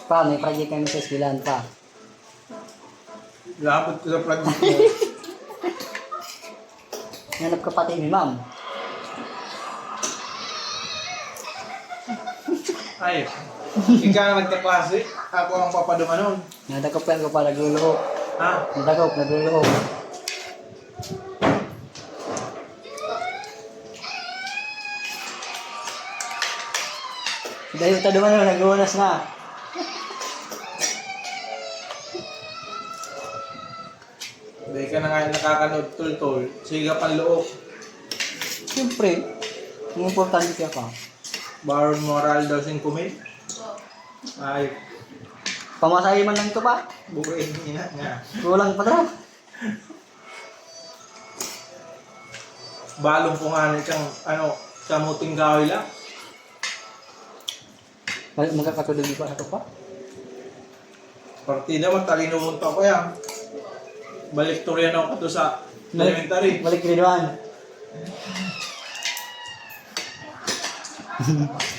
Pa, may project kami sa eskwelahan pa. Labot ko sa project mo. Nanap ka pati ni ma'am. Ay, ikaw ang nagkaklase. Ako ang papaduma nun. Nadakop ko pa nagluluhok. Ha? Nadakop, nagluluhok. Dahil ito naman nag-unas na. Dahil ka na nga nakakanood tol-tol. Sige ka panloob. Siyempre, ang importante siya pa. Baron moral daw 5,000. Ay, Pamasahe man lang ito pa. bukuin ina nga. Kulang pa daw. Balong po nga siyang, kamuting kahoy lang. Magkakatulog pa ito pa. Partida mo, talino mo pa ko yan. Balik to rin ako to sa elementary. Balik grade 1.